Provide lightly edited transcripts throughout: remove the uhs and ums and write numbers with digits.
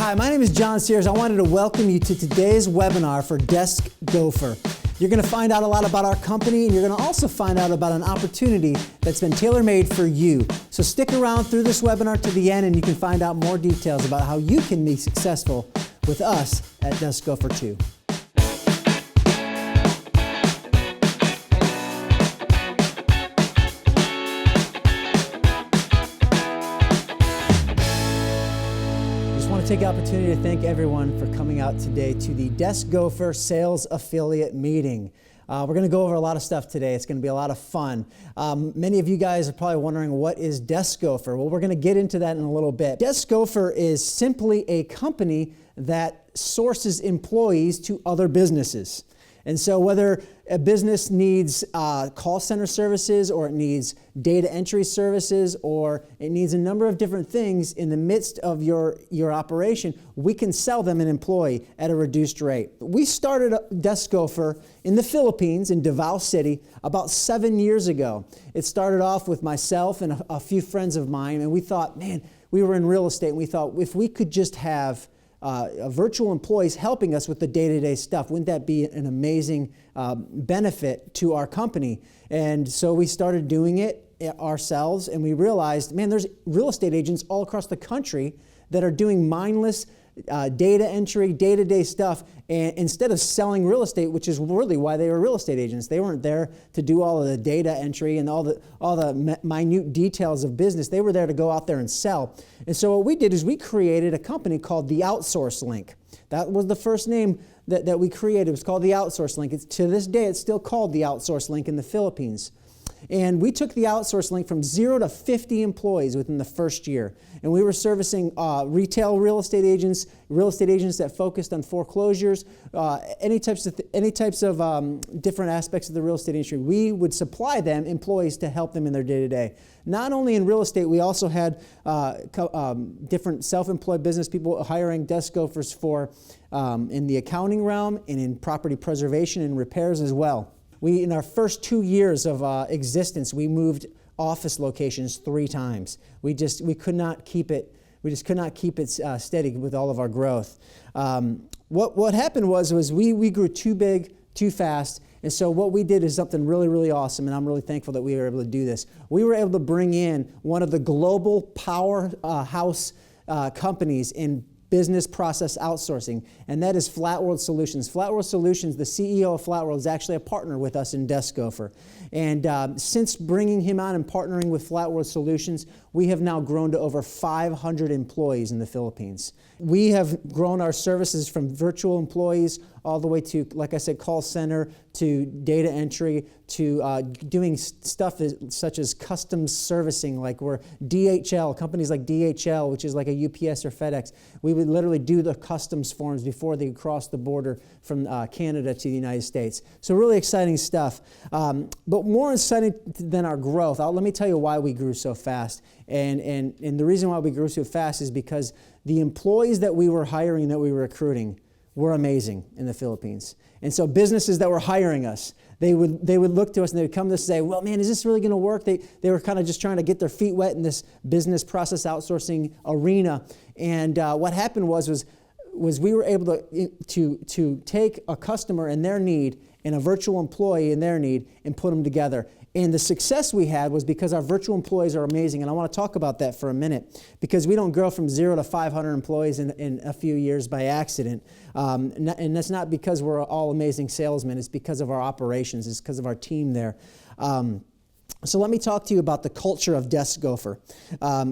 Hi, my name is John Sears. I wanted to welcome you to today's webinar for Desk Gopher. You're going to find out a lot about our company, and you're going to also find out about an opportunity that's been tailor-made for you. So stick around through this webinar to the end, and you can find out more details about how you can be successful with us at Desk Gopher 2. Take the opportunity to thank everyone for coming out today to the Desk Gopher Sales Affiliate Meeting. We're going to go over a lot of stuff today. It's going to be a lot of fun. Many of you guys are probably wondering, what is Desk Gopher? Well, we're going to get into that in a little bit. Desk Gopher is simply a company that sources employees to other businesses. And so whether a business needs call center services, or it needs data entry services, or it needs a number of different things in the midst of your operation, we can sell them an employee at a reduced rate. We started Desk Gopher in the Philippines, in Davao City, about 7 years ago. It started off with myself and a few friends of mine, and we thought, man, we were in real estate, and we thought, if we could just have virtual employees helping us with the day-to-day stuff, wouldn't that be an amazing benefit to our company? And so we started doing it ourselves, and we realized, man, there's real estate agents all across the country that are doing mindless data entry, day-to-day stuff, and instead of selling real estate, which is really why they were real estate agents. They weren't there to do all of the data entry and all the minute details of business. They were there to go out there and sell. And so what we did is we created a company called the Outsource Link. That was the first name that we created. It was called the Outsource Link. To this day, it's still called the Outsource Link in the Philippines. And we took the Outsource Link from 0 to 50 employees within the first year. And we were servicing retail real estate agents that focused on foreclosures, any types of different aspects of the real estate industry. We would supply them employees to help them in their day-to-day. Not only in real estate, we also had different self-employed business people hiring Desk Gophers for in the accounting realm and in property preservation and repairs as well. In our first 2 years of existence, we moved office locations 3 times. We could not keep it. We just could not keep it steady with all of our growth. What happened was we grew too big, too fast, and so what we did is something really, really awesome, and I'm really thankful that we were able to do this. We were able to bring in one of the global powerhouse companies in business process outsourcing, and that is Flat World Solutions. Flat World Solutions, the CEO of Flat World, is actually a partner with us in Desk Gopher. And since bringing him on and partnering with Flat World Solutions, we have now grown to over 500 employees in the Philippines. We have grown our services from virtual employees all the way to, like I said, call center, to data entry, to doing stuff such as custom servicing, like we're DHL, companies like DHL, which is like a UPS or FedEx. We would literally do the customs forms before they cross the border from Canada to the United States. So really exciting stuff. But more exciting than our growth, let me tell you why we grew so fast. And the reason why we grew so fast is because the employees that we were hiring, that we were recruiting, were amazing in the Philippines. And so businesses that were hiring us, they would look to us and they would come to us and say, well, man, is this really going to work? They were kind of just trying to get their feet wet in this business process outsourcing arena. And what happened was we were able to take a customer and their need and a virtual employee and their need and put them together. And the success we had was because our virtual employees are amazing. And I want to talk about that for a minute, because we don't grow from 0 to 500 employees in a few years by accident. And that's not because we're all amazing salesmen. It's because of our operations. It's because of our team there. So let me talk to you about the culture of Desk Gopher.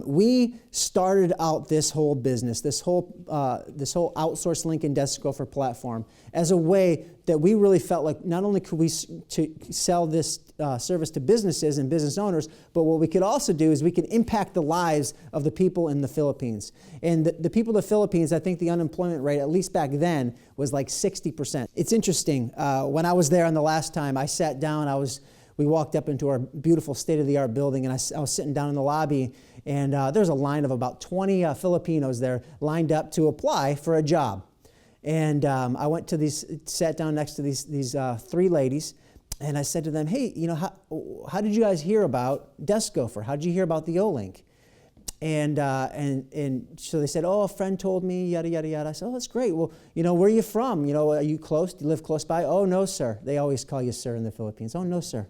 We started out this whole business, this whole Outsource Link and Desk Gopher platform, as a way that we really felt like not only could we sell this service to businesses and business owners, but what we could also do is we could impact the lives of the people in the Philippines. And the people in the Philippines, I think the unemployment rate, at least back then, was like 60%. It's interesting. When I was there on the last time, I sat down, we walked up into our beautiful state-of-the-art building, and I was sitting down in the lobby, and there's a line of about 20 Filipinos there lined up to apply for a job. And I went to sat down next to these 3 ladies, and I said to them, hey, how did you guys hear about Desk Gopher? How did you hear about the O-Link? And so they said, oh, a friend told me, yada, yada, yada. I said, oh, that's great. Well, where are you from? Are you close? Do you live close by? Oh, no, sir. They always call you sir in the Philippines. Oh, no, sir.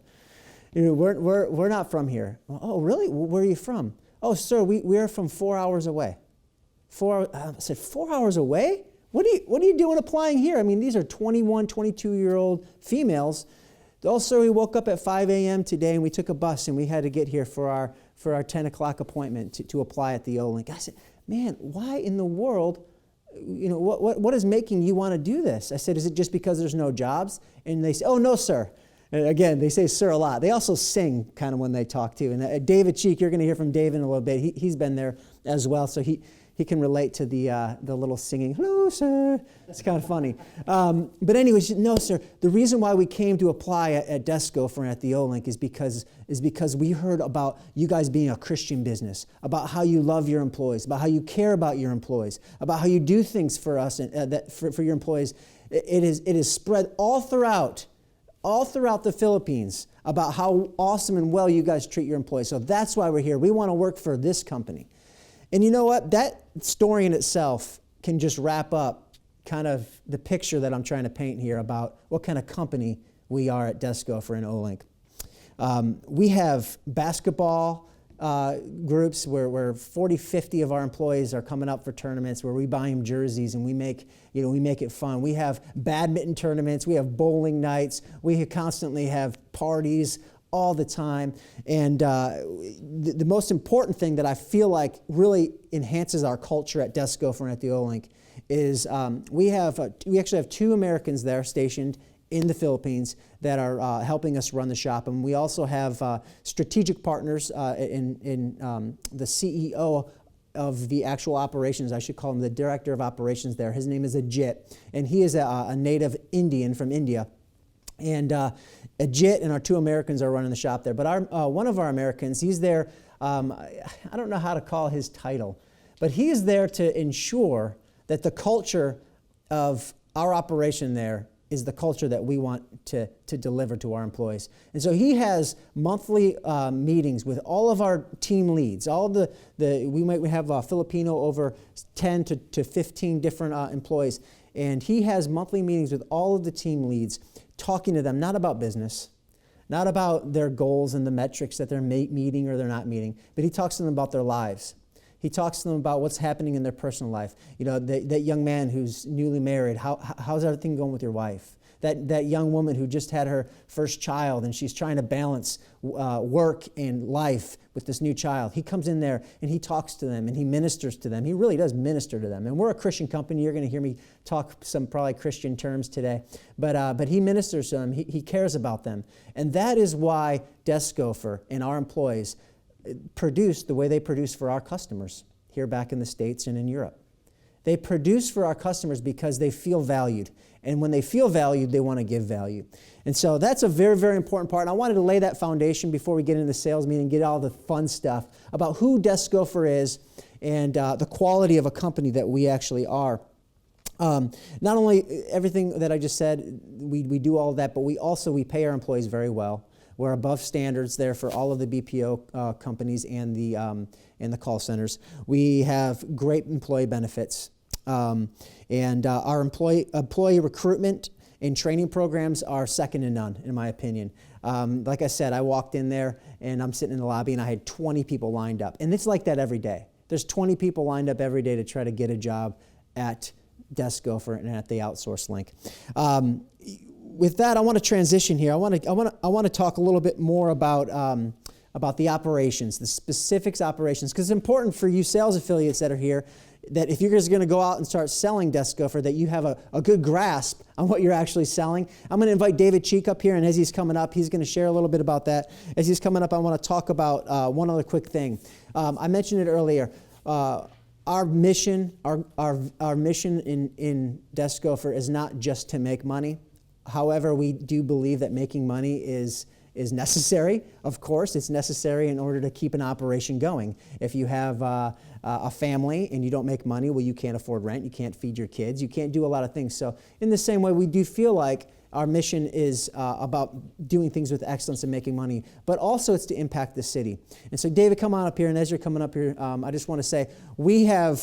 We're not from here. Oh, really? Where are you from? Oh, sir, we are from 4 hours away. I said, 4 hours away? What are you doing applying here? I mean, these are 21, 22-year-old females. Also, we woke up at 5 a.m. today, and we took a bus, and we had to get here for our 10 o'clock appointment to apply at the O-Link. I said, man, why in the world, what is making you want to do this? I said, is it just because there's no jobs? And they say, oh, no, sir. And again, they say sir a lot. They also sing kind of when they talk too. And David Cheek, you're going to hear from David in a little bit. He's been there as well, so he can relate to the little singing, hello, sir. It's kind of funny. But anyways, no, sir. The reason why we came to apply at Desk Gopher and at the O-Link is because we heard about you guys being a Christian business, about how you love your employees, about how you care about your employees, about how you do things for us and for your employees. It is spread all throughout the Philippines about how awesome and well you guys treat your employees. So that's why we're here. We want to work for this company. And you know what? That story in itself can just wrap up kind of the picture that I'm trying to paint here about what kind of company we are at Desk Gopher and O-Link. We have basketball groups where 40, 50 of our employees are coming up for tournaments where we buy them jerseys and we make it fun. We have badminton tournaments. We have bowling nights. We constantly have parties all the time. And the most important thing that I feel like really enhances our culture at Desk Gopher and at the O-Link is we actually have 2 Americans there stationed in the Philippines that are helping us run the shop. And we also have strategic partners in the CEO of the actual operations. I should call him the director of operations there. His name is Ajit, and he is a native Indian from India. And Ajit and our 2 Americans are running the shop there. But one of our Americans, he's there, I don't know how to call his title, but he is there to ensure that the culture of our operation there is the culture that we want to deliver to our employees. And so he has monthly meetings with all of our team leads. We might have a Filipino over 10 to 15 different employees. And he has monthly meetings with all of the team leads, talking to them not about business, not about their goals and the metrics that they're meeting or they're not meeting, but he talks to them about their lives. He talks to them about what's happening in their personal life. That young man who's newly married, how's everything going with your wife? That young woman who just had her first child and she's trying to balance work and life with this new child. He comes in there and he talks to them and he ministers to them. He really does minister to them. And we're a Christian company. You're going to hear me talk some probably Christian terms today. But he ministers to them. He cares about them. And that is why Desk Gopher and our employees produce the way they produce for our customers here back in the States and in Europe. They produce for our customers because they feel valued. And when they feel valued, they want to give value. And so that's a very, very important part. And I wanted to lay that foundation before we get into the sales meeting, get all the fun stuff about who Desk Gopher is and the quality of a company that we actually are. Not only everything that I just said, we do all of that, but we pay our employees very well. We're above standards there for all of the BPO companies and the call centers. We have great employee benefits. And our employee recruitment and training programs are second to none, in my opinion. Like I said, I walked in there and I'm sitting in the lobby and I had 20 people lined up. And it's like that every day. There's 20 people lined up every day to try to get a job at Desk Gopher and at the outsource link. With that, I want to transition here. I want to talk a little bit more about the operations, the specifics operations, because it's important for you sales affiliates that are here that if you're just going to go out and start selling Desk Gopher, that you have a good grasp on what you're actually selling. I'm going to invite David Cheek up here, and as he's coming up, he's going to share a little bit about that. As he's coming up, I want to talk about one other quick thing. I mentioned it earlier. Our mission, our mission in Desk Gopher is not just to make money. However, we do believe that making money is is necessary. Of course, it's necessary in order to keep an operation going. If you have a family and you don't make money, well, you can't afford rent, you can't feed your kids, you can't do a lot of things. So in the same way, we do feel like our mission is about doing things with excellence and making money, but also it's to impact the city. And so David, come on up here, and as you're coming up here, I just want to say, we have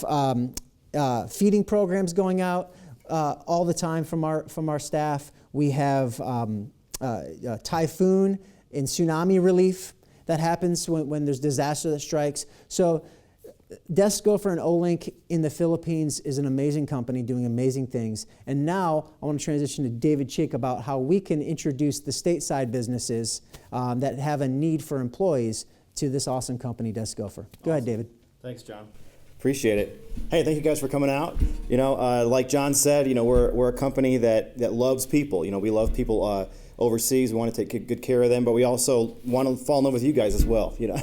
feeding programs going out all the time from our staff. We have typhoon and tsunami relief that happens when there's disaster that strikes. So Desk Gopher and Olink in the Philippines is an amazing company doing amazing things. And now I want to transition to David Chick about how we can introduce the stateside businesses that have a need for employees to this awesome company, Desk Gopher. Go ahead, David. Thanks, John. Appreciate it. Hey, thank you guys for coming out. You know, like John said, you know, we're a company that loves people. You know, we love people overseas. We want to take good care of them, but we also want to fall in love with you guys as well, you know.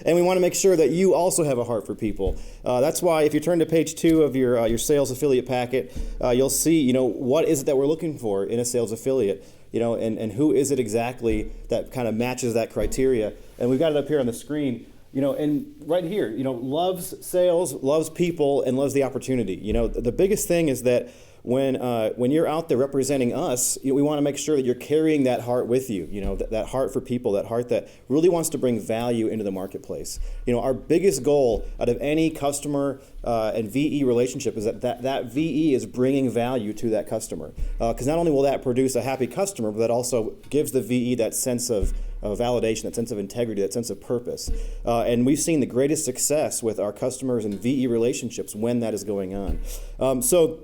And we want to make sure that you also have a heart for people. That's why if you turn to page 2 of your sales affiliate packet, you'll see, you know, what is it that we're looking for in a sales affiliate, you know, and who is it exactly that kind of matches that criteria. And we've got it up here on the screen. You know, and right here, you know, loves sales, loves people, and loves the opportunity. You know, the biggest thing is that when you're out there representing us, we want to make sure that you're carrying that heart with you. You know, that heart for people, that heart that really wants to bring value into the marketplace. You know, our biggest goal out of any customer and VE relationship is that VE is bringing value to that customer. Because not only will that produce a happy customer, but that also gives the VE that sense of validation, that sense of integrity, that sense of purpose. And we've seen the greatest success with our customers and VE relationships when that is going on. So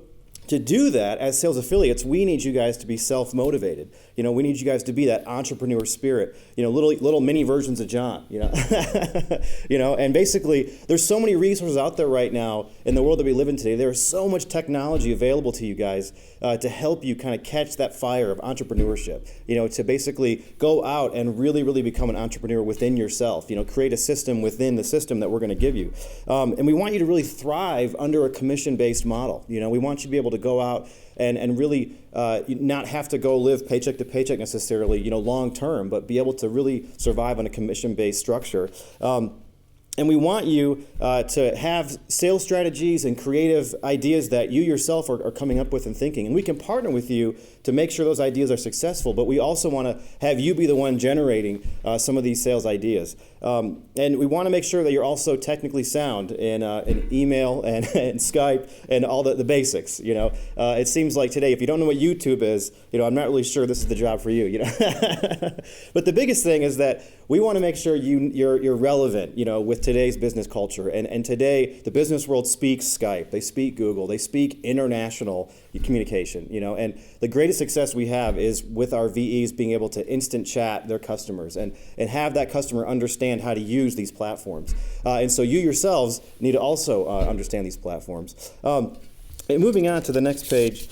to do that, as sales affiliates, we need you guys to be self-motivated. You know, we need you guys to be that entrepreneur spirit. You know, little mini versions of John. You know, you know, and basically, there's so many resources out there right now in the world that we live in today. There is so much technology available to you guys to help you kind of catch that fire of entrepreneurship. You know, to basically go out and really become an entrepreneur within yourself. You know, create a system within the system that we're going to give you, and we want you to really thrive under a commission-based model. You know, we want you to be able to go out and really not have to go live paycheck to paycheck necessarily, you know, long term, but be able to really survive on a commission-based structure. And we want you to have sales strategies and creative ideas that you yourself are coming up with and thinking. And we can partner with you to make sure those ideas are successful, but we also want to have you be the one generating some of these sales ideas. And we want to make sure that you're also technically sound in email and Skype and all the basics. You know, it seems like today, if you don't know what YouTube is, you know, I'm not really sure this is the job for you. You know, but the biggest thing is that we want to make sure you're relevant. You know, with today's business culture, and today the business world speaks Skype, they speak Google, they speak international communication. You know, and the greatest success we have is with our VEs being able to instant chat their customers and have that customer understand how to use these platforms. And so you yourselves need to also understand these platforms. And moving on to the next page,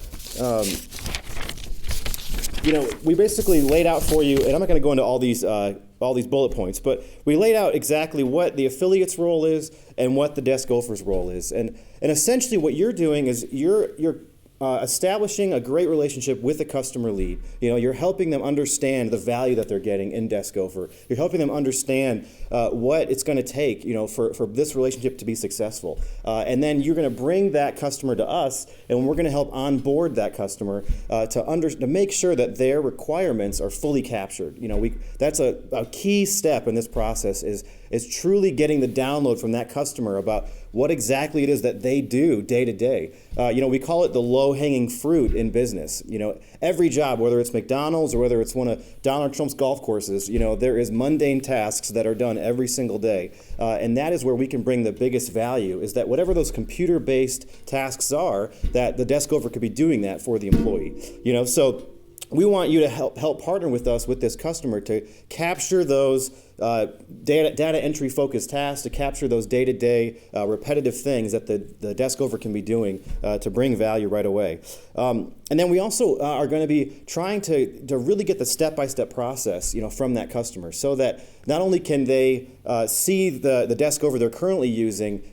you know, we basically laid out for you, and I'm not going to go into all these bullet points, but we laid out exactly what the affiliate's role is and what the Desk Gopher's role is. And essentially what you're doing is you're establishing a great relationship with the customer lead. You know, you're helping them understand the value that they're getting in Desk Gopher. You're helping them understand what it's going to take, you know, for this relationship to be successful. And then you're going to bring that customer to us, and we're going to help onboard that customer to make sure that their requirements are fully captured. You know, that's a key step in this process is truly getting the download from that customer about what exactly it is that they do day to day. You know, we call it the low-hanging fruit in business. You know, every job, whether it's McDonald's or whether it's one of Donald Trump's golf courses, you know, there is mundane tasks that are done every single day. And that is where we can bring the biggest value, is that whatever those computer-based tasks are, that the Desk Gopher could be doing that for the employee. You know, so we want you to help partner with us with this customer to capture those data entry focused tasks to capture those day-to-day repetitive things that the desk Gopher can be doing to bring value right away. And then we also are going to be trying to really get the step-by-step process, from that customer, so that not only can they see the desk Gopher they're currently using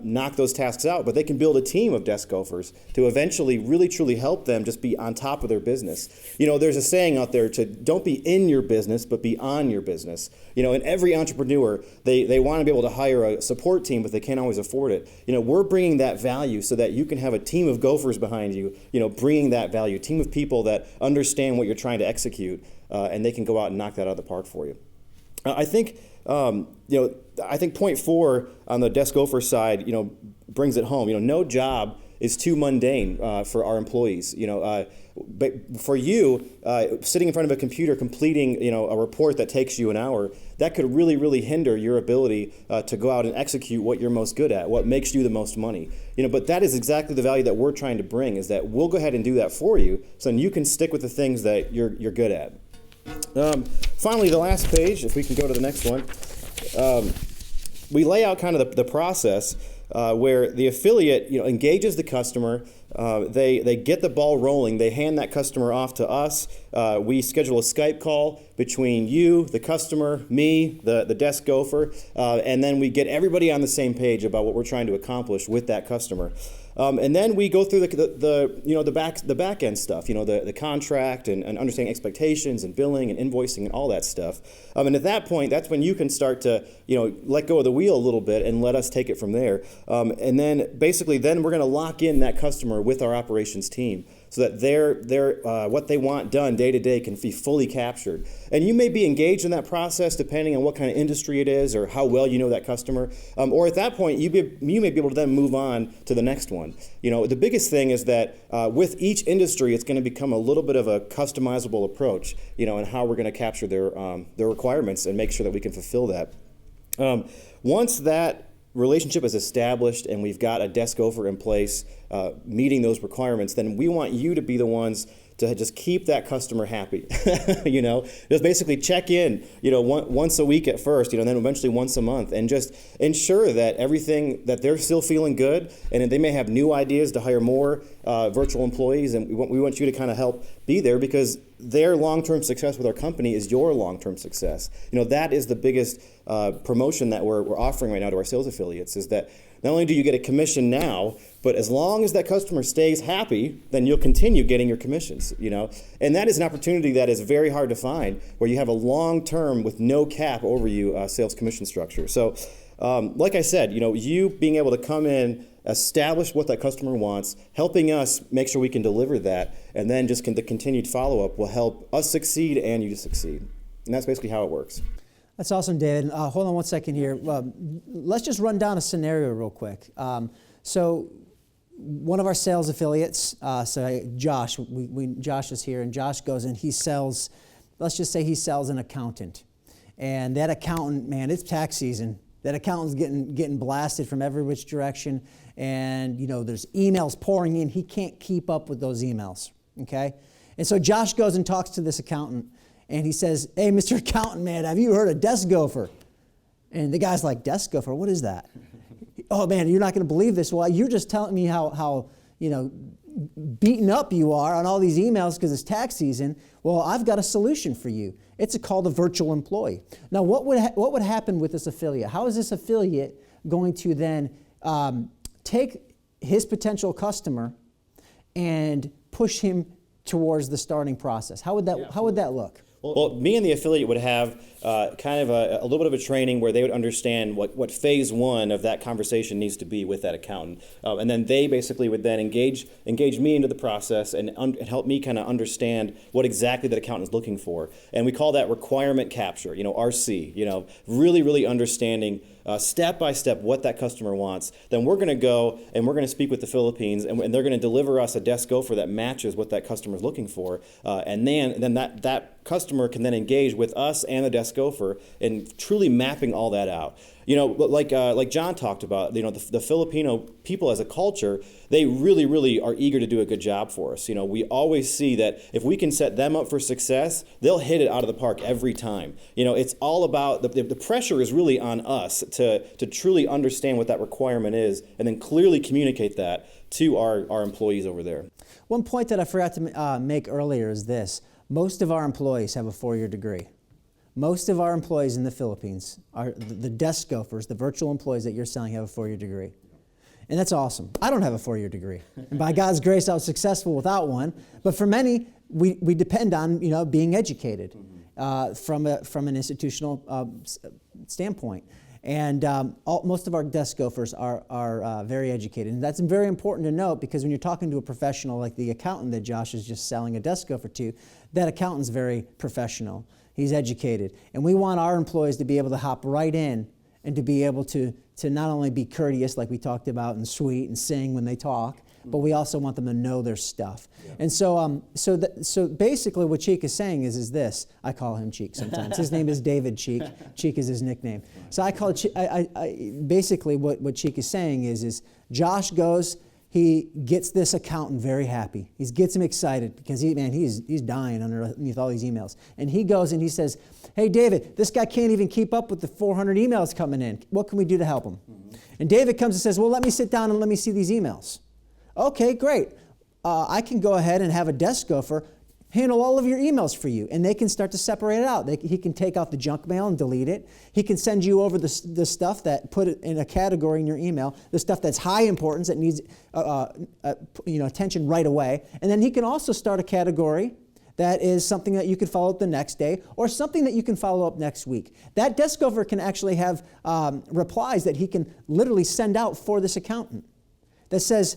knock those tasks out, but they can build a team of desk Gophers to eventually really truly help them just be on top of their business. There's a saying out there to don't be in your business, but be on your business. And every entrepreneur, they want to be able to hire a support team, but they can't always afford it. We're bringing that value so that you can have a team of Gophers behind you, bringing that value, team of people that understand what you're trying to execute, and they can go out and knock that out of the park for you. I think point 4 on the desk Gopher side, brings it home. No job is too mundane for our employees. But for you, sitting in front of a computer completing, a report that takes you an hour, that could really, really hinder your ability to go out and execute what you're most good at, what makes you the most money. But that is exactly the value that we're trying to bring, is that we'll go ahead and do that for you, so then you can stick with the things that you're good at. Finally, the last page, if we can go to the next one, we lay out kind of the process where the affiliate engages the customer. They get the ball rolling. They hand that customer off to us. We schedule a Skype call between you, the customer, me, the desk Gopher, and then we get everybody on the same page about what we're trying to accomplish with that customer. And then we go through the back end stuff, the contract and understanding expectations and billing and invoicing and all that stuff. And at that point, that's when you can start to let go of the wheel a little bit and let us take it from there. And then basically, then we're going to lock in that customer with our operations team, so that their what they want done day to day can be fully captured. And you may be engaged in that process depending on what kind of industry it is or how well you know that customer. Or at that point, you may be able to then move on to the next one. The biggest thing is that with each industry, it's going to become a little bit of a customizable approach, and how we're going to capture their requirements and make sure that we can fulfill that. Once that relationship is established and we've got a desk Gopher in place meeting those requirements, then we want you to be the ones to just keep that customer happy. Just basically check in, once a week at first, and then eventually once a month, and just ensure that everything, that they're still feeling good, and they may have new ideas to hire more virtual employees, and we want you to kind of help be there, because their long-term success with our company is your long-term success. That is the biggest promotion that we're offering right now to our sales affiliates, is that not only do you get a commission now, but as long as that customer stays happy, then you'll continue getting your commissions, And that is an opportunity that is very hard to find, where you have a long-term with no cap over you sales commission structure. So, like I said, you being able to come in, establish what that customer wants, helping us make sure we can deliver that, and then just the continued follow-up will help us succeed and you to succeed. And that's basically how it works. That's awesome, David. Hold on one second here. Let's just run down a scenario real quick. So one of our sales affiliates, Josh, Josh is here, and Josh goes and he sells, let's just say he sells an accountant. And that accountant, man, it's tax season. That accountant's getting blasted from every which direction, and there's emails pouring in. He can't keep up with those emails, okay? And so Josh goes and talks to this accountant, and he says, "Hey, Mr. Accountant, man, have you heard of desk Gopher?" And the guy's like, "Desk Gopher? What is that?" "Oh man, you're not going to believe this. Well, you're just telling me how beaten up you are on all these emails because it's tax season. Well, I've got a solution for you. It's called a virtual employee." Now, what would happen with this affiliate? How is this affiliate going to then take his potential customer and push him towards the starting process? How would that look? Well, me and the affiliate would have kind of a little bit of a training where they would understand what phase one of that conversation needs to be with that accountant. And then they basically would then engage me into the process and help me kind of understand what exactly that accountant is looking for. And we call that requirement capture, RC, really, really understanding step by step what that customer wants. Then we're going to go and we're going to speak with the Philippines, and they're going to deliver us a desk Gopher that matches what that customer is looking for. And then that customer can then engage with us and the desk Gopher in truly mapping all that out. Like John talked about, the Filipino people as a culture, they really, really are eager to do a good job for us. We always see that if we can set them up for success, they'll hit it out of the park every time. It's all about the pressure is really on us to truly understand what that requirement is and then clearly communicate that to our employees over there. One point that I forgot to make earlier is this. Most of our employees have a 4-year degree. Most of our employees in the Philippines, are the desk gophers, the virtual employees that you're selling, have a 4-year degree. And that's awesome. I don't have a 4-year degree. And by God's grace, I was successful without one. But for many, we depend on being educated from an institutional standpoint. And most of our desk gophers are very educated. And that's very important to note, because when you're talking to a professional like the accountant that Josh is just selling a desk gopher to, that accountant's very professional. He's educated. And we want our employees to be able to hop right in and to be able to not only be courteous, like we talked about, and sweet and sing when they talk, but we also want them to know their stuff. Yeah. And so basically what Cheek is saying is this. I call him Cheek sometimes. His name is David Cheek. Cheek is his nickname. So I call it basically what Cheek is saying is Josh goes, he gets this accountant very happy. He gets him excited because he's dying underneath all these emails. And he goes and he says, hey, David, this guy can't even keep up with the 400 emails coming in. What can we do to help him? Mm-hmm. And David comes and says, well, let me sit down and let me see these emails. Okay, great. I can go ahead and have a desk gopher handle all of your emails for you, and they can start to separate it out. He can take out the junk mail and delete it. He can send you over the stuff that put it in a category in your email, the stuff that's high importance that needs attention right away. And then he can also start a category that is something that you can follow up the next day or something that you can follow up next week. That desk gopher can actually have replies that he can literally send out for this accountant that says,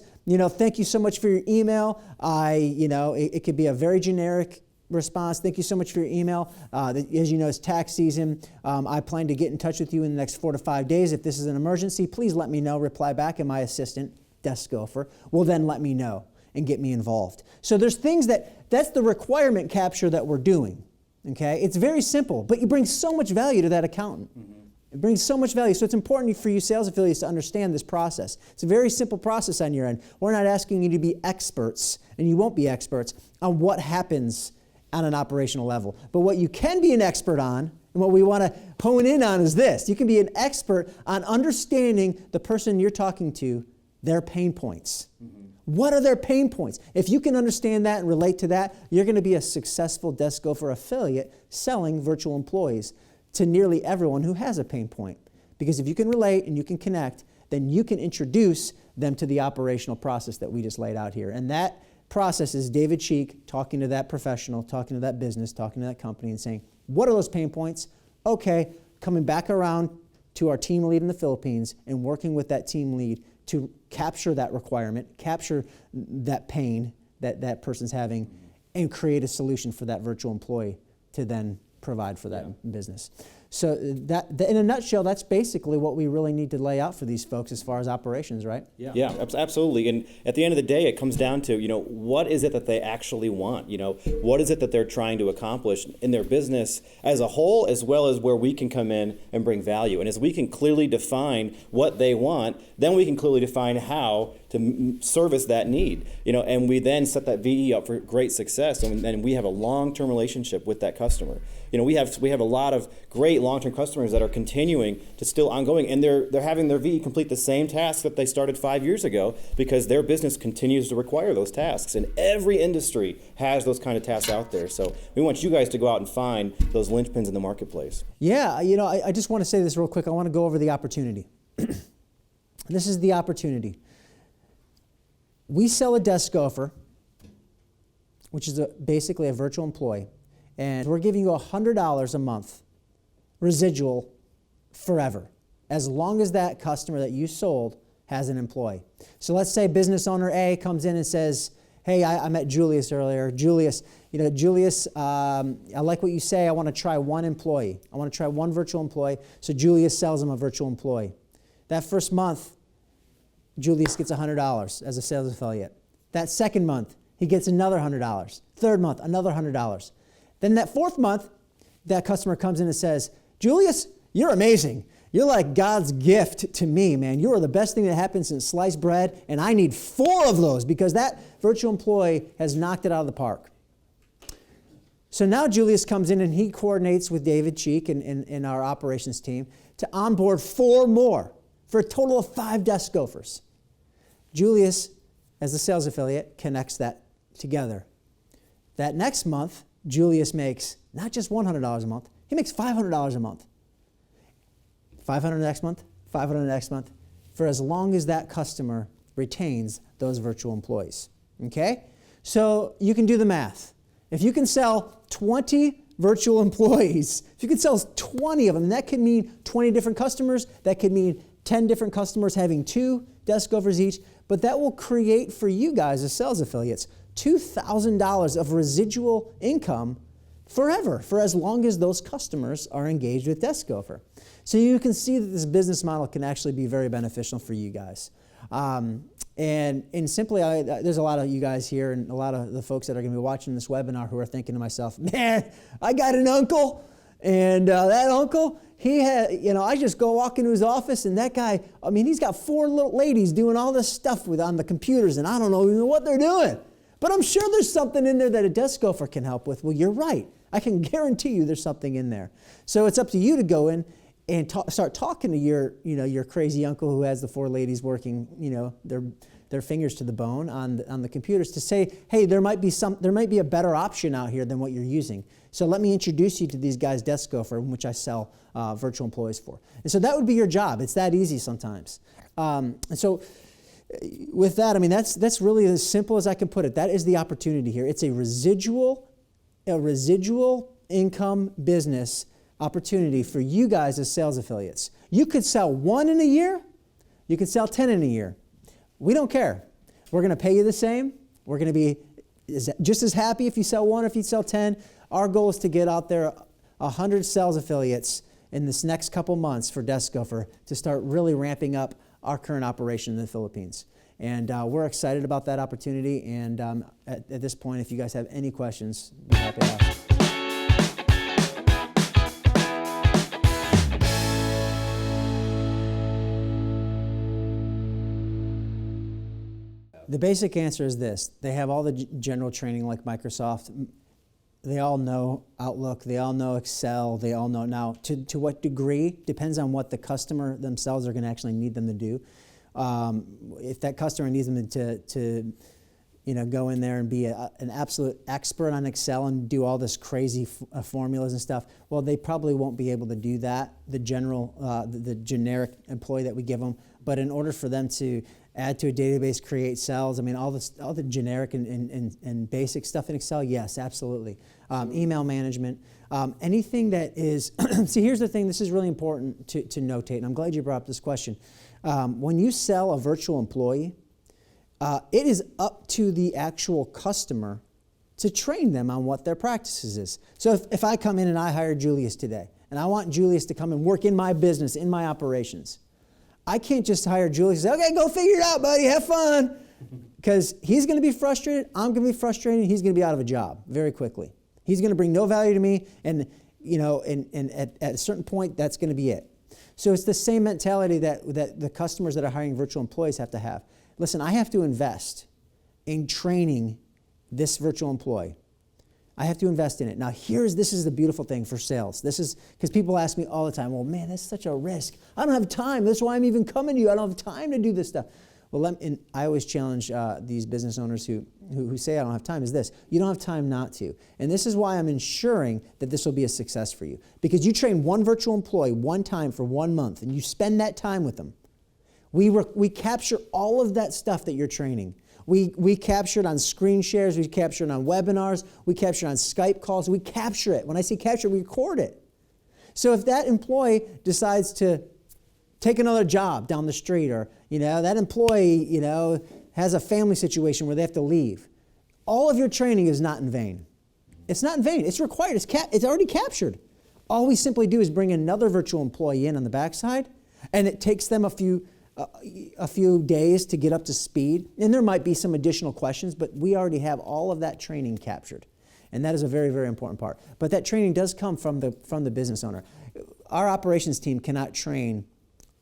thank you so much for your email. It could be a very generic response. Thank you so much for your email. As you know, it's tax season. I plan to get in touch with you in the next 4 to 5 days. If this is an emergency, please let me know. Reply back, and my assistant, desk gopher, will then let me know and get me involved. So there's things that's the requirement capture that we're doing. Okay, it's very simple, but you bring so much value to that accountant. Mm-hmm. It brings so much value. So it's important for you sales affiliates to understand this process. It's a very simple process on your end. We're not asking you to be experts, and you won't be experts, on what happens on an operational level. But what you can be an expert on, and what we want to hone in on, is this. You can be an expert on understanding the person you're talking to, their pain points. Mm-hmm. What are their pain points? If you can understand that and relate to that, you're going to be a successful desk gopher affiliate selling virtual employees to nearly everyone who has a pain point. Because if you can relate and you can connect, then you can introduce them to the operational process that we just laid out here. And that process is David Cheek talking to that professional, talking to that business, talking to that company and saying, what are those pain points? Okay, coming back around to our team lead in the Philippines and working with that team lead to capture that requirement, capture that pain that person's having, and create a solution for that virtual employee to then provide for that business. So that in a nutshell, that's basically what we really need to lay out for these folks as far as operations, right? Yeah, absolutely. And at the end of the day, it comes down to, what is it that they actually want? What is it that they're trying to accomplish in their business as a whole, as well as where we can come in and bring value. And as we can clearly define what they want, then we can clearly define how to service that need. And we then set that VE up for great success, and then we have a long-term relationship with that customer. We have a lot of great long-term customers that are continuing to still ongoing, and they're having their VE complete the same tasks that they started 5 years ago because their business continues to require those tasks. And every industry has those kind of tasks out there. So we want you guys to go out and find those linchpins in the marketplace. Yeah, I just want to say this real quick. I want to go over the opportunity. This is the opportunity. We sell a desk gopher, which is basically a virtual employee, and we're giving you $100 a month residual forever, as long as that customer that you sold has an employee. So let's say business owner A comes in and says, hey, I met Julius earlier. Julius, I like what you say. I want to try one employee. I want to try one virtual employee. So Julius sells him a virtual employee. That first month, Julius gets $100 as a sales affiliate. That second month, he gets another $100. Third month, another $100. Then that fourth month, that customer comes in and says, Julius, you're amazing. You're like God's gift to me, man. You are the best thing that happened since sliced bread, and I need 4 of those because that virtual employee has knocked it out of the park. So now Julius comes in and he coordinates with David Cheek and our operations team to onboard 4 more for a total of 5 desk gophers. Julius, as the sales affiliate, connects that together. That next month, Julius makes not just $100 a month, he makes $500 a month. $500 next month, $500 next month, for as long as that customer retains those virtual employees. Okay? So you can do the math. If you can sell 20 virtual employees, if you can sell 20 of them, that could mean 20 different customers. That could mean 10 different customers having 2 desk gophers each. But that will create for you guys as sales affiliates $2,000 of residual income forever, for as long as those customers are engaged with Desk Gopher. So you can see that this business model can actually be very beneficial for you guys. And simply, there's a lot of you guys here and a lot of the folks that are going to be watching this webinar who are thinking to myself, man, I got an uncle, and that uncle, he had, I just go walk into his office, and that guy, he's got 4 little ladies doing all this stuff on the computers, and I don't know even what they're doing. But I'm sure there's something in there that a Desk Gopher can help with. Well, you're right. I can guarantee you there's something in there. So it's up to you to go in and start talking to your crazy uncle who has the 4 ladies working, their fingers to the bone on the computers to say, hey, there might be a better option out here than what you're using. So let me introduce you to these guys, Desk Gopher, which I sell virtual employees for. And so that would be your job. It's that easy sometimes. And so with that, that's really as simple as I can put it. That is the opportunity here. It's a residual income business opportunity for you guys as sales affiliates. You could sell 1 in a year. You could sell 10 in a year. We don't care. We're going to pay you the same. We're going to be just as happy if you sell 1 or if you sell 10. Our goal is to get out there 100 sales affiliates in this next couple months for Desk Gopher to start really ramping up our current operation in the Philippines. And we're excited about that opportunity. And at this point, if you guys have any questions, be happy to ask. The basic answer is this. They have all the general training like Microsoft. They all know Outlook. They all know Excel. They all know now. To what degree depends on what the customer themselves are going to actually need them to do. If that customer needs them to go in there and be an absolute expert on Excel and do all this crazy formulas and stuff, well, they probably won't be able to do that, the generic employee that we give them. But in order for them to add to a database, create cells, all the generic and basic stuff in Excel, yes, absolutely. Email management, anything that is, see, here's the thing, this is really important to notate, and I'm glad you brought up this question. When you sell a virtual employee, it is up to the actual customer to train them on what their practices is. So if I come in and I hire Julius today, and I want Julius to come and work in my business, in my operations, I can't just hire Julius and say, okay, go figure it out, buddy, have fun. Because he's going to be frustrated, I'm going to be frustrated, and he's going to be out of a job very quickly. He's going to bring no value to me, and at a certain point, that's going to be it. So it's the same mentality that the customers that are hiring virtual employees have to have. Listen, I have to invest in training this virtual employee. I have to invest in it. Now, this is the beautiful thing for sales. This is because people ask me all the time, well, man, that's such a risk. I don't have time. That's why I'm even coming to you. I don't have time to do this stuff. Well, and I always challenge these business owners who say I don't have time is this. You don't have time not to. And this is why I'm ensuring that this will be a success for you. Because you train one virtual employee one time for 1 month, and you spend that time with them. We capture all of that stuff that you're training. We capture it on screen shares. We capture it on webinars. We capture it on Skype calls. We capture it. When I say capture, we record it. So if that employee decides to take another job down the street, or that employee has a family situation where they have to leave, all of your training is not in vain. It's not in vain. It's required. It's already captured. All we simply do is bring another virtual employee in on the backside, and it takes them a few days to get up to speed. And there might be some additional questions, but we already have all of that training captured. And that is a very, very important part. But that training does come from the business owner. our operations team cannot train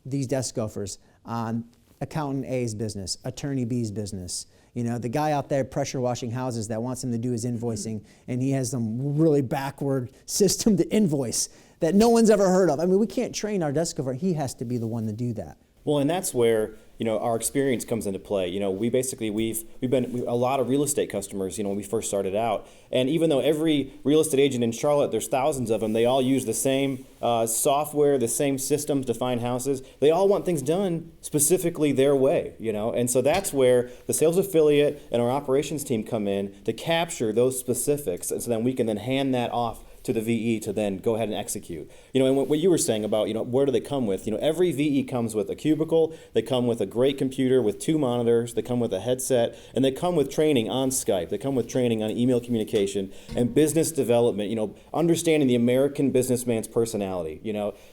these desk gophers on accountant A's business, attorney B's business. The guy out there pressure washing houses that wants him to do his invoicing, and he has some really backward system to invoice that no one's ever heard of. I mean, we can't train our desk gopher. He has to be the one to do that. Well, and that's where our experience comes into play. We've been a lot of real estate customers. When we first started out, and even though every real estate agent in Charlotte, there's thousands of them, they all use the same software, the same systems to find houses. They all want things done specifically their way. And so that's where the sales affiliate and our operations team come in to capture those specifics, and so then we can then hand that off to the VE to then go ahead and execute. And what you were saying about, where do they come with? Every VE comes with a cubicle, they come with a great computer with 2 monitors, they come with a headset, and they come with training on Skype, they come with training on email communication and business development, understanding the American businessman's personality.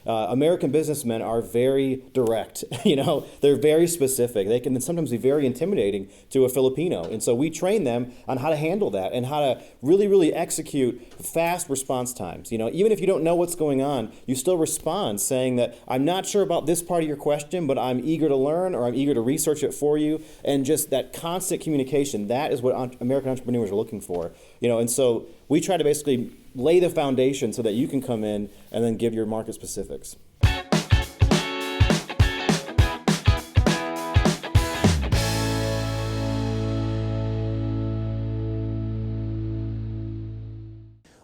American businessmen are very direct, they're very specific. They can sometimes be very intimidating to a Filipino. And so we train them on how to handle that and how to really, really execute fast response times. Even if you don't know what's going on, you still respond saying that I'm not sure about this part of your question, but I'm eager to learn, or I'm eager to research it for you. And just that constant communication, that is what American entrepreneurs are looking for. And so we try to basically lay the foundation so that you can come in and then give your market specifics.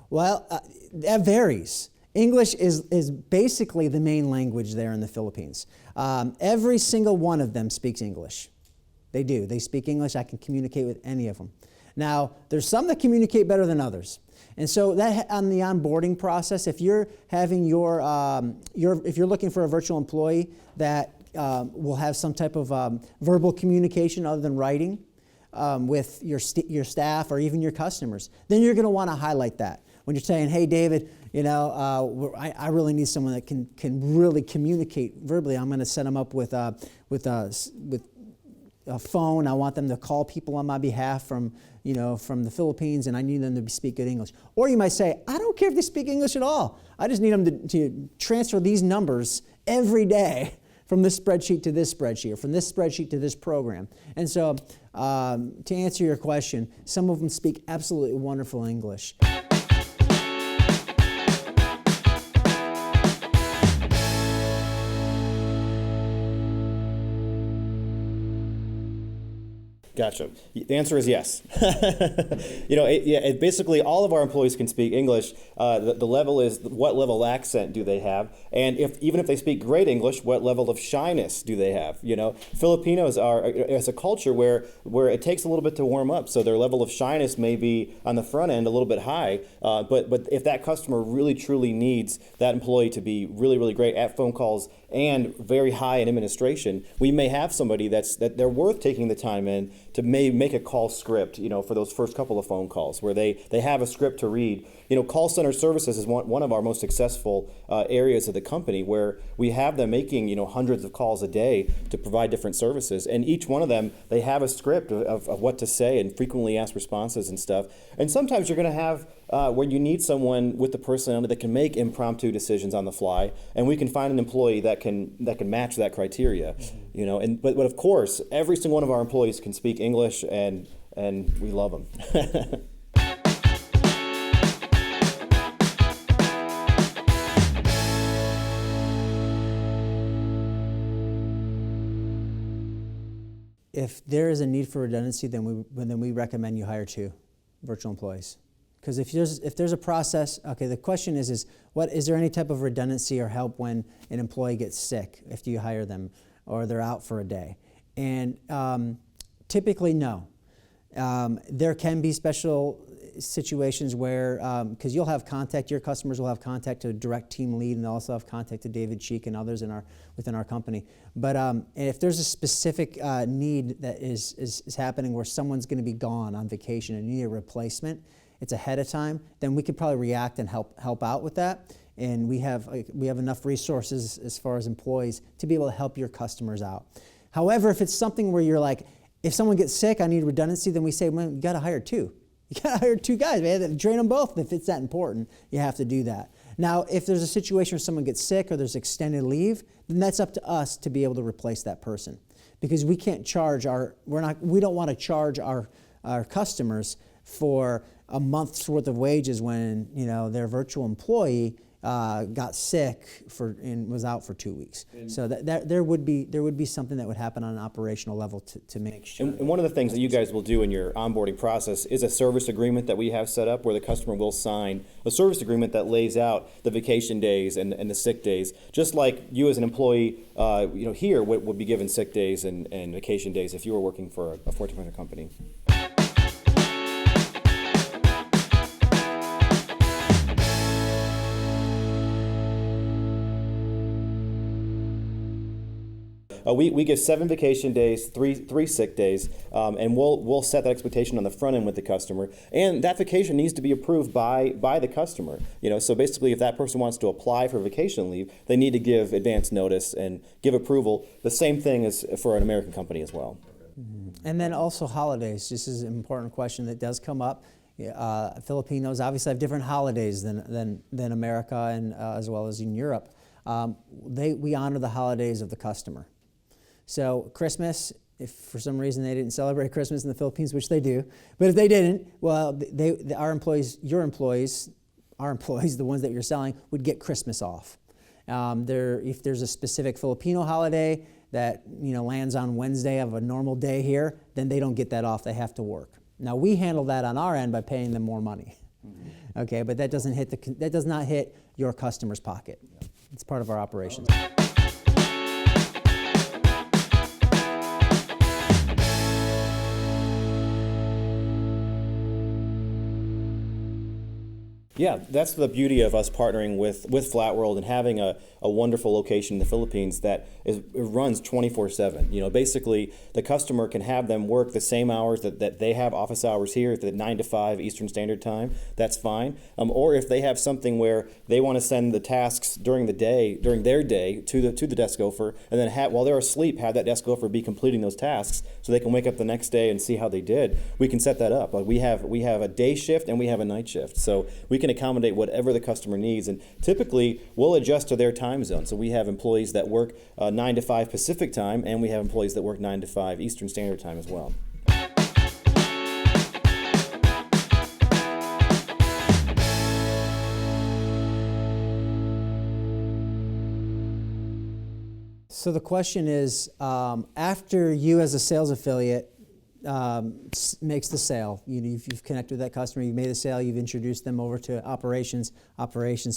Well, that varies. English is basically the main language there in the Philippines. Every single one of them speaks English. They do. They speak English. I can communicate with any of them. Now, there's some that communicate better than others. And so that on the onboarding process, if you're having if you're looking for a virtual employee that will have some type of verbal communication other than writing with your staff or even your customers, then you're going to want to highlight that. When you're saying, hey, David, I really need someone that can really communicate verbally. I'm going to set them up with a phone. I want them to call people on my behalf from the Philippines, and I need them to speak good English. Or you might say, I don't care if they speak English at all. I just need them to transfer these numbers every day from this spreadsheet to this spreadsheet, or from this spreadsheet to this program. And so to answer your question, some of them speak absolutely wonderful English. Gotcha. The answer is yes. Basically all of our employees can speak English. The level is what level of accent do they have, and even if they speak great English, what level of shyness do they have? Filipinos are as a culture where it takes a little bit to warm up, so their level of shyness may be on the front end a little bit high. But if that customer really truly needs that employee to be really, really great at phone calls and very high in administration, we may have somebody that they're worth taking the time in to make a call script, for those first couple of phone calls where they have a script to read. Call center services is one of our most successful areas of the company, where we have them making, hundreds of calls a day to provide different services. And each one of them, they have a script of what to say and frequently asked responses and stuff. And sometimes you're going to have where you need someone with the personality that can make impromptu decisions on the fly, and we can find an employee that can match that criteria. But of course, every single one of our employees can speak English, and we love them. If there is a need for redundancy, then we recommend you hire 2 virtual employees. Because if there's a process, okay, the question is there any type of redundancy or help when an employee gets sick after you hire them or they're out for a day? And typically, no. There can be special situations where, because you'll have contact, your customers will have contact to a direct team lead, and they'll also have contact to David Cheek and others within our company. But if there's a specific need that is happening where someone's going to be gone on vacation and you need a replacement, it's ahead of time, then we could probably react and help out with that. And we have enough resources as far as employees to be able to help your customers out. However, if it's something where you're like, if someone gets sick, I need redundancy, then we say, well, you got to hire 2. You got to hire 2 guys, man. Train them both. If it's that important, you have to do that. Now, if there's a situation where someone gets sick or there's extended leave, then that's up to us to be able to replace that person, because we can't charge we don't want to charge our customers for a month's worth of wages when their virtual employee got sick and was out for 2 weeks. So there would be something that would happen on an operational level to make sure. And one of the things that you guys will do in your onboarding process is a service agreement that we have set up, where the customer will sign a service agreement that lays out the vacation days and the sick days, just like you as an employee here would be given sick days and vacation days if you were working for a Fortune 500 company. We give 7 vacation days, three sick days, and we'll set that expectation on the front end with the customer. And that vacation needs to be approved by the customer. So basically, if that person wants to apply for vacation leave, they need to give advance notice and give approval. The same thing is for an American company as well. Mm-hmm. And then also holidays. This is an important question that does come up. Filipinos obviously have different holidays than America and as well as in Europe. We honor the holidays of the customer. So Christmas, if for some reason they didn't celebrate Christmas in the Philippines, which they do, but if they didn't, well, our employees, our employees, the ones that you're selling, would get Christmas off. If there's a specific Filipino holiday that lands on Wednesday of a normal day here, then they don't get that off. They have to work. Now we handle that on our end by paying them more money. Mm-hmm. Okay, but that does not hit your customer's pocket. Yeah. It's part of our operations. Yeah, that's the beauty of us partnering with Flat World and having a wonderful location in the Philippines that it runs 24/7. Basically, the customer can have them work the same hours that they have office hours here, at 9 to 5 Eastern Standard Time. That's fine. Or if they have something where they want to send the tasks during their day to the desk gopher, and then while they're asleep, have that desk gopher be completing those tasks so they can wake up the next day and see how they did. We can set that up. We have a day shift and we have a night shift, so we can accommodate whatever the customer needs, and typically we'll adjust to their time zone. So we have employees that work 9 to 5 Pacific time, and we have employees that work 9 to 5 Eastern Standard Time as well. So the question is, after you as a sales affiliate makes the sale, you've connected with that customer, you've made the sale, you've introduced them over to operations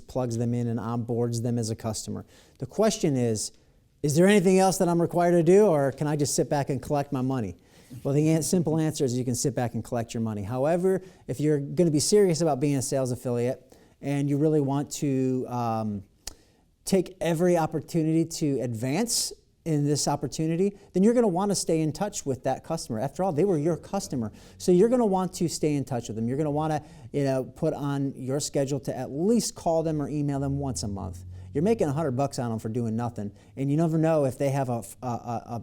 plugs them in and onboards them as a customer. The question is there anything else that I'm required to do, or can I just sit back and collect my money? Well, the simple answer is you can sit back and collect your money. However, if you're going to be serious about being a sales affiliate and you really want to take every opportunity to advance in this opportunity, then you're going to want to stay in touch with that customer. After all, they were your customer. So you're going to want to stay in touch with them. You're going to want to put on your schedule to at least call them or email them once a month. You're making $100 on them for doing nothing, and you never know if they have a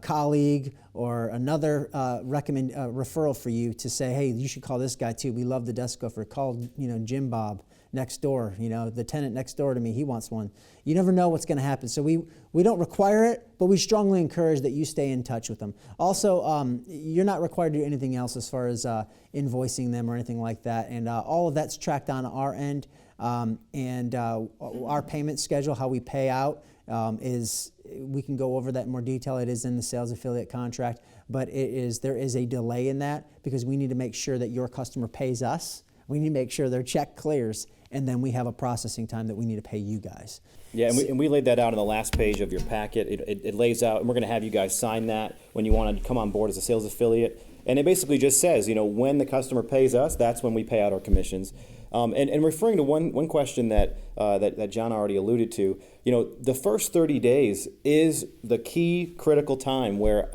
colleague or another referral for you to say, hey, you should call this guy too. We love the desk gopher. Call Jim Bob next door, the tenant next door to me, he wants one. You never know what's going to happen. So we don't require it, but we strongly encourage that you stay in touch with them. Also, you're not required to do anything else as far as invoicing them or anything like that. And all of that's tracked on our end. And our payment schedule, how we pay out, we can go over that in more detail. It is in the sales affiliate contract, but there is a delay in that because we need to make sure that your customer pays us. We need to make sure their check clears, and then we have a processing time that we need to pay you guys. Yeah, and we laid that out on the last page of your packet. It lays out, and we're going to have you guys sign that when you want to come on board as a sales affiliate. And it basically just says, when the customer pays us, that's when we pay out our commissions. And referring to one question that John already alluded to, the first 30 days is the key critical time where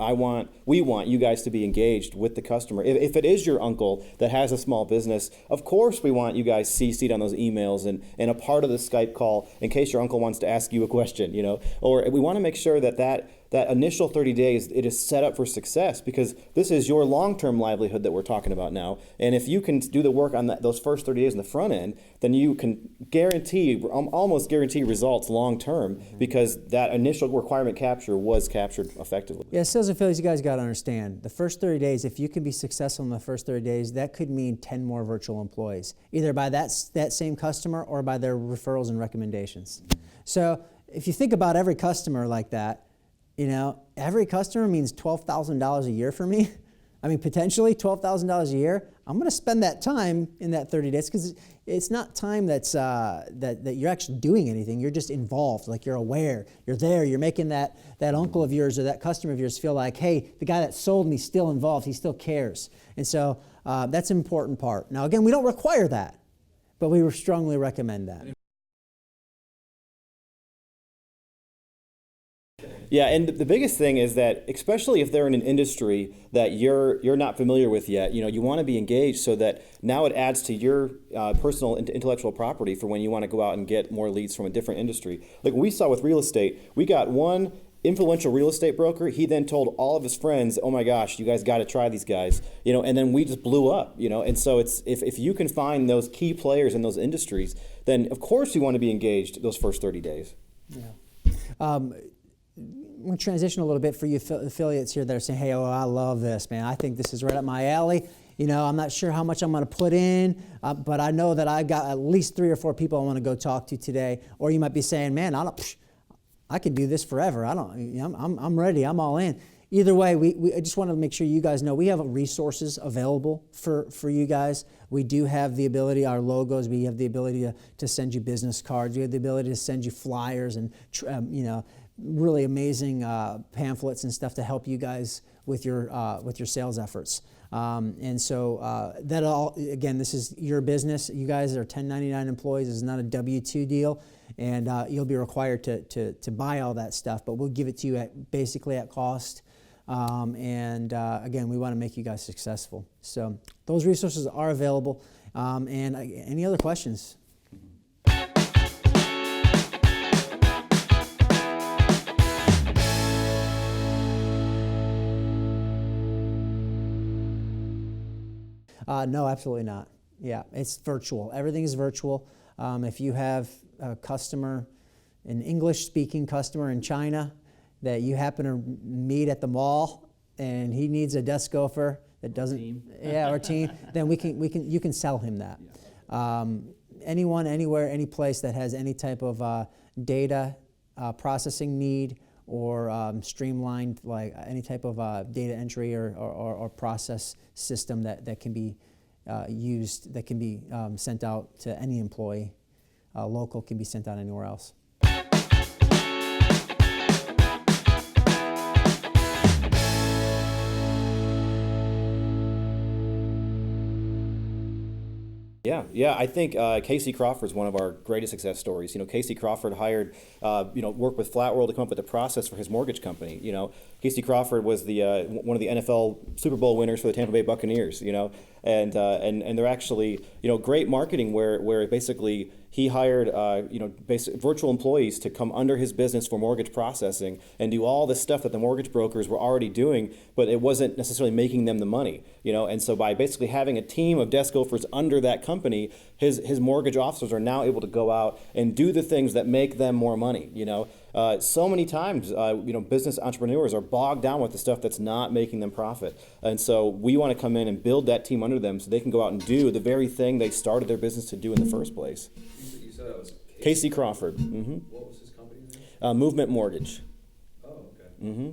we want you guys to be engaged with the customer. If it is your uncle that has a small business, of course we want you guys CC'd on those emails and a part of the Skype call in case your uncle wants to ask you a question, or we want to make sure that that initial 30 days, it is set up for success because this is your long-term livelihood that we're talking about now. And if you can do the work on those first 30 days in the front end, then you can almost guarantee results long-term because that initial requirement capture was captured effectively. Yeah, sales affiliates, you guys got to understand, the first 30 days, if you can be successful in the first 30 days, that could mean 10 more virtual employees, either by that same customer or by their referrals and recommendations. So if you think about every customer like that, every customer means $12,000 a year for me. I mean, potentially $12,000 a year. I'm going to spend that time in that 30 days because it's not time that's that you're actually doing anything. You're just involved, like you're aware, you're there, you're making that uncle of yours or that customer of yours feel like, hey, the guy that sold me is still involved, he still cares. And so that's an important part. Now, again, we don't require that, but we strongly recommend that. Yeah, and the biggest thing is that, especially if they're in an industry that you're not familiar with yet, you want to be engaged so that now it adds to your personal intellectual property for when you want to go out and get more leads from a different industry. Like we saw with real estate, we got one influential real estate broker. He then told all of his friends, "Oh my gosh, you guys got to try these guys," and then we just blew up, And so it's if you can find those key players in those industries, then of course you want to be engaged those first 30 days. Yeah. I'm going to transition a little bit for you affiliates here that are saying, hey, I love this, man. I think this is right up my alley. I'm not sure how much I'm going to put in, but I know that I've got at least 3 or 4 people I want to go talk to today. Or you might be saying, man, I could do this forever. I'm ready. I'm all in. Either way, I just want to make sure you guys know we have resources available for you guys. We do have the ability, our logos, we have the ability to send you business cards. We have the ability to send you flyers and, really amazing pamphlets and stuff to help you guys with your sales efforts. And so that all, again, this is your business. You guys are 1099 employees. This is not a W-2 deal. And you'll be required to buy all that stuff, but we'll give it to you basically at cost. Again, we want to make you guys successful. So those resources are available. And any other questions? No, absolutely not. Yeah, it's virtual. Everything is virtual. If you have a customer, an English-speaking customer in China that you happen to meet at the mall, and he needs a desk gopher that doesn't, or team, then you can sell him that. Yeah. Anyone, anywhere, any place that has any type of data processing need or streamlined, like any type of data entry or process system that can be used, that can be sent out to any employee. Local can be sent out anywhere else. Yeah. I think Casey Crawford is one of our greatest success stories. Casey Crawford hired, worked with Flat World to come up with a process for his mortgage company. Casey Crawford was the one of the NFL Super Bowl winners for the Tampa Bay Buccaneers. And they're actually great marketing where basically he hired virtual employees to come under his business for mortgage processing and do all the stuff that the mortgage brokers were already doing, but it wasn't necessarily making them the money. And so by basically having a team of desk gophers under that company, his mortgage officers are now able to go out and do the things that make them more money. So many times, business entrepreneurs are bogged down with the stuff that's not making them profit. And so we want to come in and build that team under them so they can go out and do the very thing they started their business to do in the first place. You said that was Casey Crawford. Mm-hmm. What was his company's name? Movement Mortgage. Oh, okay. Mm-hmm.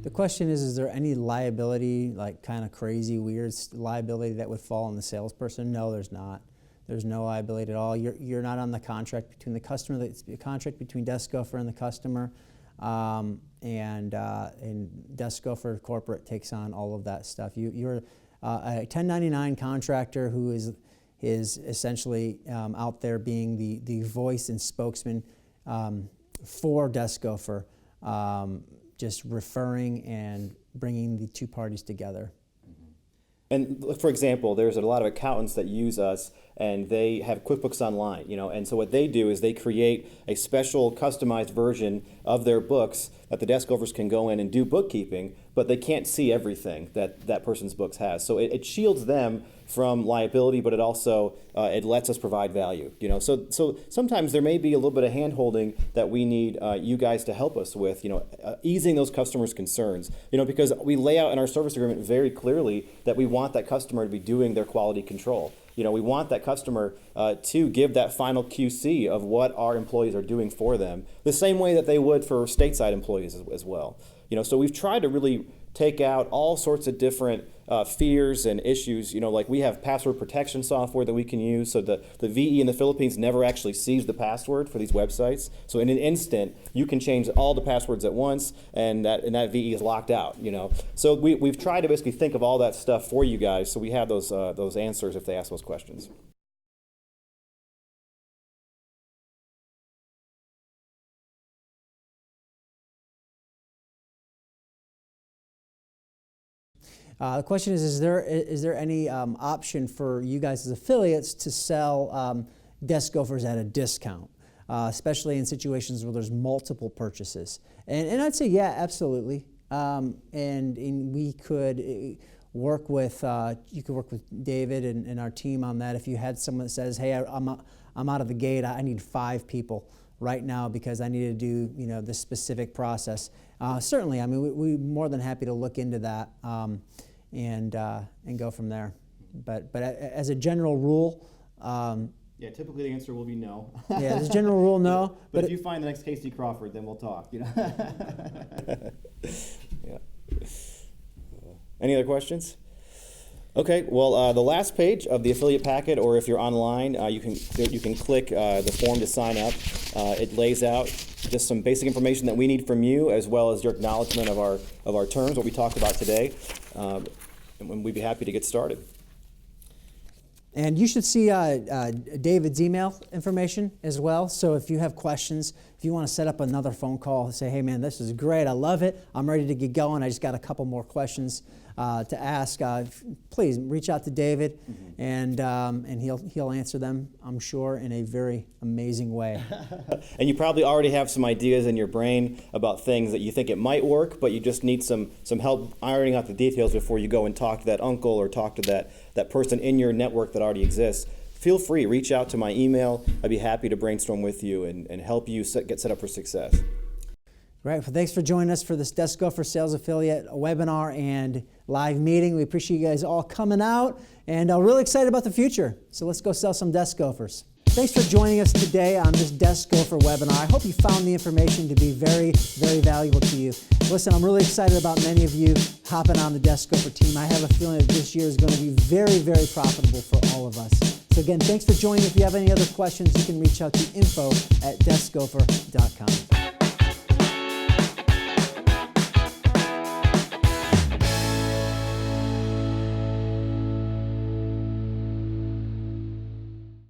The question is there any liability, like kind of crazy, weird liability that would fall on the salesperson? No, there's not. There's no liability at all. You're not on the contract between the customer. It's a contract between Desk Gopher and the customer, and Desk Gopher Corporate takes on all of that stuff. You're a 1099 contractor who is essentially out there being the voice and spokesman for Desk Gopher. Just referring and bringing the two parties together. And for example, there's a lot of accountants that use us, and they have QuickBooks Online, and so what they do is they create a special customized version of their books that the desk gophers can go in and do bookkeeping, but they can't see everything that that person's books has. So it shields them from liability, but it also it lets us provide value. So sometimes there may be a little bit of hand-holding that we need you guys to help us with, easing those customers' concerns. Because we lay out in our service agreement very clearly that we want that customer to be doing their quality control. We want that customer to give that final QC of what our employees are doing for them, the same way that they would for stateside employees as well. So we've tried to really take out all sorts of different fears and issues. Like we have password protection software that we can use, so the VE in the Philippines never actually sees the password for these websites. So in an instant, you can change all the passwords at once, and that VE is locked out. So we've tried to basically think of all that stuff for you guys, so we have those answers if they ask those questions. The question is there any option for you guys as affiliates to sell desk gophers at a discount, especially in situations where there's multiple purchases? And I'd say, yeah, absolutely. And we could work with, you could work with David and our team on that. If you had someone that says, hey, I'm out of the gate, I need 5 people right now because I need to do this specific process. Certainly, I mean, we're more than happy to look into that and go from there. But as a general rule, yeah, typically the answer will be no. Yeah, as a general rule, no. But if you find the next Casey Crawford, then we'll talk. Yeah. Any other questions? Okay, well, the last page of the affiliate packet, or if you're online, you can click the form to sign up. It lays out just some basic information that we need from you, as well as your acknowledgement of our terms, what we talked about today, and we'd be happy to get started. And you should see David's email information as well. So if you have questions, if you want to set up another phone call, say, hey man, this is great, I love it, I'm ready to get going, I just got a couple more questions to ask, please reach out to David, and he'll answer them, I'm sure, in a very amazing way. And you probably already have some ideas in your brain about things that you think it might work, but you just need some help ironing out the details before you go and talk to that uncle or talk to that person in your network that already exists. Feel free, reach out to my email. I'd be happy to brainstorm with you and help you get set up for success. Right. Well, thanks for joining us for this Desk Gopher Sales Affiliate webinar and live meeting. We appreciate you guys all coming out, and really excited about the future. So let's go sell some Desk Gophers. Thanks for joining us today on this Desk Gopher webinar. I hope you found the information to be very, very valuable to you. Listen, I'm really excited about many of you hopping on the Desk Gopher team. I have a feeling that this year is going to be very, very profitable for all of us. So again, thanks for joining. If you have any other questions, you can reach out to info@deskgopher.com.